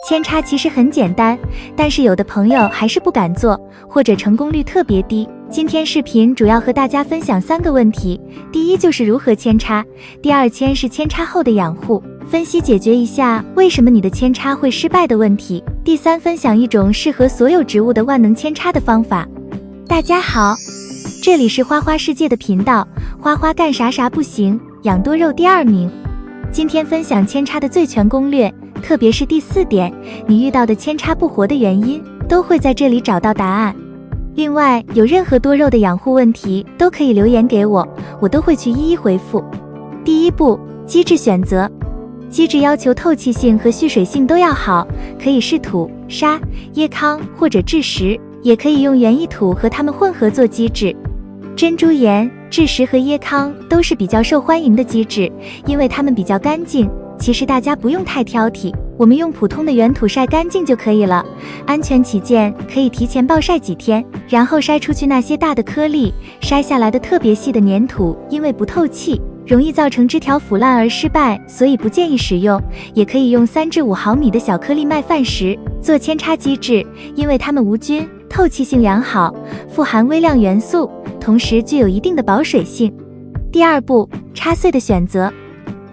扦插其实很简单，但是有的朋友还是不敢做，或者成功率特别低。今天视频主要和大家分享3个问题，第一就是如何扦插，第二是扦插后的养护，分析解决一下为什么你的扦插会失败的问题，第三分享一种适合所有植物的万能扦插的方法。大家好，这里是花花世界的频道，花花干啥不行，养多肉第2名。今天分享扦插的最全攻略，特别是第4点，你遇到的扦插不活的原因，都会在这里找到答案。另外，有任何多肉的养护问题，都可以留言给我，我都会去一一回复。第一步，基质选择。基质要求透气性和蓄水性都要好，可以是土、沙、椰糠或者蛭石，也可以用园艺土和它们混合做基质。珍珠岩、蛭石和椰糠都是比较受欢迎的基质，因为它们比较干净。其实大家不用太挑剔，我们用普通的原土晒干净就可以了。安全起见，可以提前暴晒几天，然后筛出去那些大的颗粒，筛下来的特别细的粘土，因为不透气，容易造成枝条腐烂而失败，所以不建议使用。也可以用3至5毫米的小颗粒麦饭石做扦插基质，因为它们无菌，透气性良好，富含微量元素，同时具有一定的保水性。第二步，插穗的选择。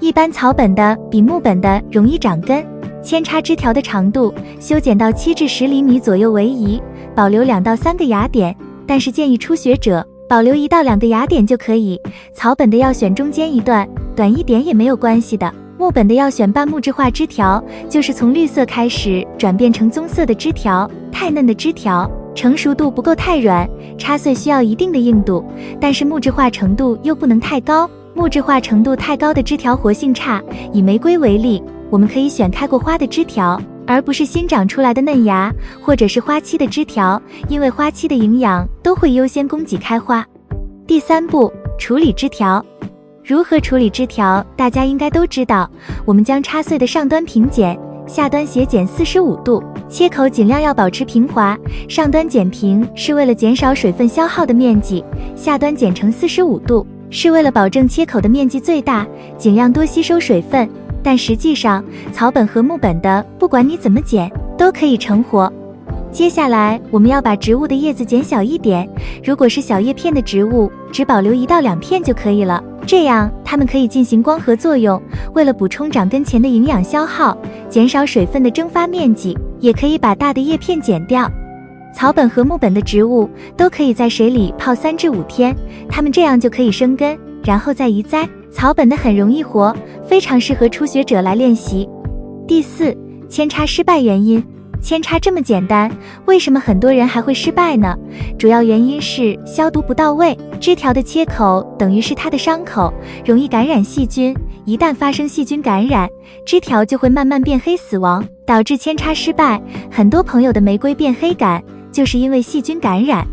一般草本的比木本的容易长根，扦插枝条的长度修剪到7至10厘米左右为宜，保留2到3个芽点，但是建议初学者保留1到2个芽点就可以。草本的要选中间一段，短一点也没有关系的。木本的要选半木质化枝条，就是从绿色开始转变成棕色的枝条，太嫩的枝条，成熟度不够太软，插穗需要一定的硬度，但是木质化程度又不能太高。木质化程度太高的枝条活性差，以玫瑰为例，我们可以选开过花的枝条，而不是新长出来的嫩芽，或者是花期的枝条，因为花期的营养都会优先供给开花。第三步，处理枝条。如何处理枝条，大家应该都知道，我们将插穗的上端平剪，下端斜剪45度，切口尽量要保持平滑，上端剪平是为了减少水分消耗的面积，下端剪成45度。是为了保证切口的面积最大，尽量多吸收水分，但实际上草本和木本的不管你怎么剪都可以成活。接下来我们要把植物的叶子剪小一点，如果是小叶片的植物，只保留1到2片就可以了，这样它们可以进行光合作用，为了补充长根前的营养消耗，减少水分的蒸发面积，也可以把大的叶片剪掉。草本和木本的植物都可以在水里泡3至5天，它们这样就可以生根，然后再移栽。草本的很容易活，非常适合初学者来练习。第4，扦插失败原因。扦插这么简单，为什么很多人还会失败呢？主要原因是消毒不到位，枝条的切口等于是它的伤口，容易感染细菌，一旦发生细菌感染，枝条就会慢慢变黑死亡，导致扦插失败。很多朋友的玫瑰变黑感就是因为细菌感染，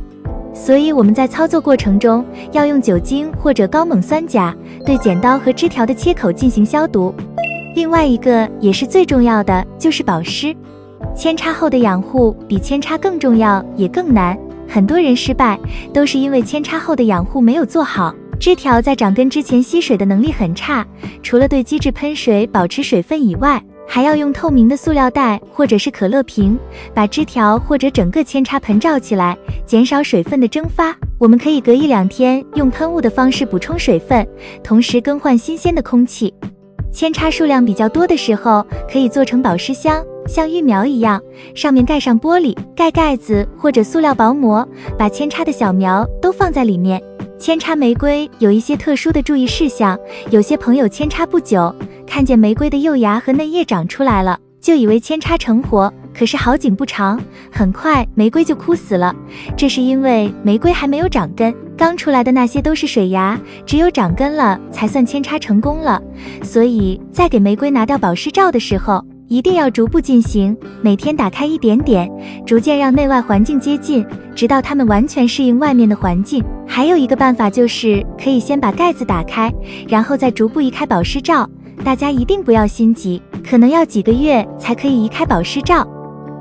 所以我们在操作过程中要用酒精或者高锰酸钾对剪刀和枝条的切口进行消毒。另外一个也是最重要的就是保湿。扦插后的养护比扦插更重要也更难，很多人失败都是因为扦插后的养护没有做好，枝条在长根之前吸水的能力很差，除了对基质喷水保持水分以外，还要用透明的塑料袋或者是可乐瓶把枝条或者整个扦插盆罩起来，减少水分的蒸发。我们可以隔1-2天用喷雾的方式补充水分，同时更换新鲜的空气。扦插数量比较多的时候，可以做成保湿箱，像育苗一样，上面盖上玻璃，盖盖子或者塑料薄膜，把扦插的小苗都放在里面。扦插玫瑰有一些特殊的注意事项，有些朋友扦插不久，看见玫瑰的幼芽和嫩叶长出来了，就以为扦插成活，可是好景不长，很快玫瑰就枯死了。这是因为玫瑰还没有长根，刚出来的那些都是水芽，只有长根了才算扦插成功了。所以在给玫瑰拿掉保湿罩的时候，一定要逐步进行，每天打开一点点，逐渐让内外环境接近，直到它们完全适应外面的环境。还有一个办法就是可以先把盖子打开，然后再逐步移开保湿罩。大家一定不要心急，可能要几个月才可以移开保湿罩。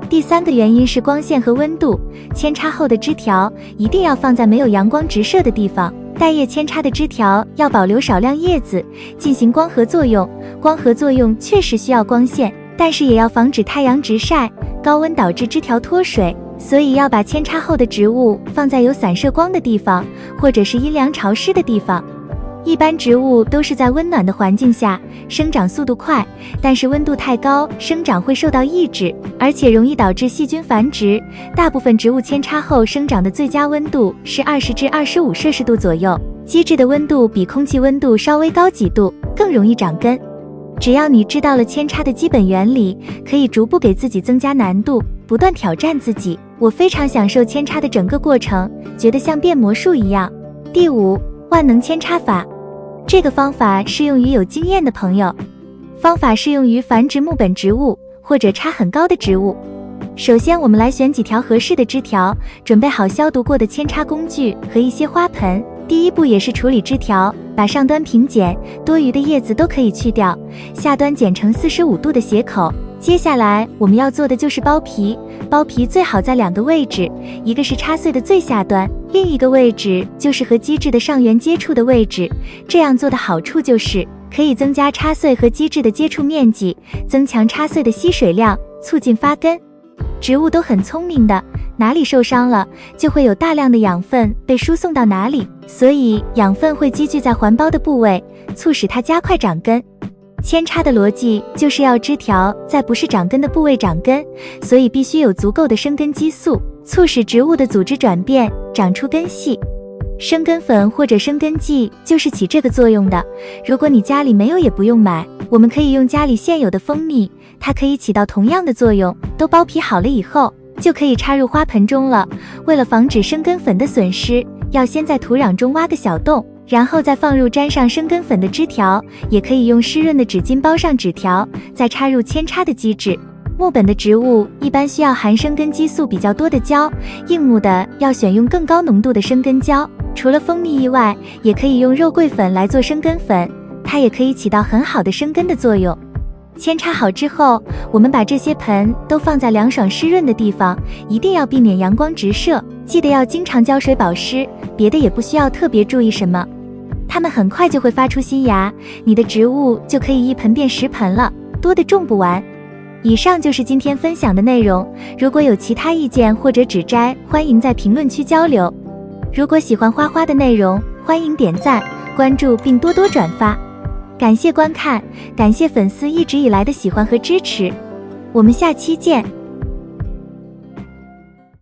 第3个原因是光线和温度。扦插后的枝条一定要放在没有阳光直射的地方，带叶扦插的枝条要保留少量叶子，进行光合作用。光合作用确实需要光线，但是也要防止太阳直晒，高温导致枝条脱水，所以要把扦插后的植物放在有散射光的地方，或者是阴凉潮湿的地方。一般植物都是在温暖的环境下，生长速度快，但是温度太高，生长会受到抑制，而且容易导致细菌繁殖。大部分植物扦插后生长的最佳温度是20至25摄氏度左右，基质的温度比空气温度稍微高几度，更容易长根。只要你知道了扦插的基本原理，可以逐步给自己增加难度，不断挑战自己。我非常享受扦插的整个过程，觉得像变魔术一样。第5，万能扦插法。这个方法适用于有经验的朋友，方法适用于繁殖木本植物或者插很高的植物。首先，我们来选几条合适的枝条，准备好消毒过的扦插工具和一些花盆。第一步也是处理枝条，把上端平剪，多余的叶子都可以去掉，下端剪成45度的斜口。接下来我们要做的就是包皮，包皮最好在2个位置，一个是插穗的最下端，另一个位置就是和基质的上缘接触的位置。这样做的好处就是可以增加插穗和基质的接触面积，增强插穗的吸水量，促进发根。植物都很聪明的，哪里受伤了，就会有大量的养分被输送到哪里，所以养分会积聚在环孢的部位，促使它加快长根。扦插的逻辑就是要枝条在不是长根的部位长根，所以必须有足够的生根激素，促使植物的组织转变，长出根系。生根粉或者生根剂就是起这个作用的，如果你家里没有也不用买，我们可以用家里现有的蜂蜜，它可以起到同样的作用。都包皮好了以后，就可以插入花盆中了。为了防止生根粉的损失，要先在土壤中挖个小洞，然后再放入沾上生根粉的枝条，也可以用湿润的纸巾包上纸条，再插入扦插的基质。木本的植物一般需要含生根激素比较多的胶，硬木的要选用更高浓度的生根胶。除了蜂蜜以外，也可以用肉桂粉来做生根粉，它也可以起到很好的生根的作用。扦插好之后，我们把这些盆都放在凉爽湿润的地方，一定要避免阳光直射，记得要经常浇水保湿，别的也不需要特别注意什么。它们很快就会发出新芽，你的植物就可以1盆变10盆了，多的种不完。以上就是今天分享的内容，如果有其他意见或者指摘，欢迎在评论区交流。如果喜欢花花的内容，欢迎点赞、关注并多多转发。感谢观看，感谢粉丝一直以来的喜欢和支持，我们下期见。